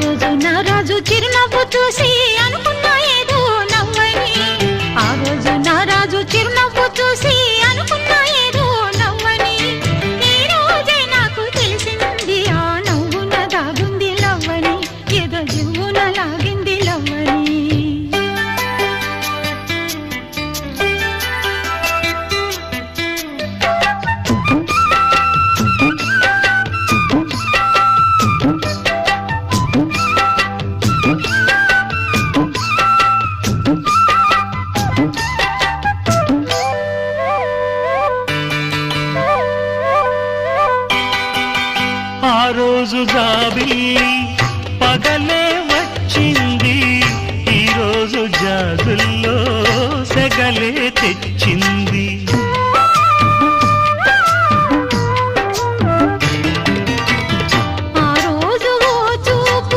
రోజు నా రాజు చిరునవ్వు చూసి అనుకున్నా ఏదో నవ్వని, ఆ రోజు నా రాజు చిరునవ్వు చూసి అనుకున్నా ఏదో నవ్వని, ఈ రోజే నాకు తెలిసింది ఆ నవ్వున దాగుంది లవ్వని, ఏదో జీవున లాగింది లవ్వని. ఆ రోజు జాబిల్లి పగలే వచ్చింది, ఈ రోజు జాజుల్లో సెగలే తెచ్చింది.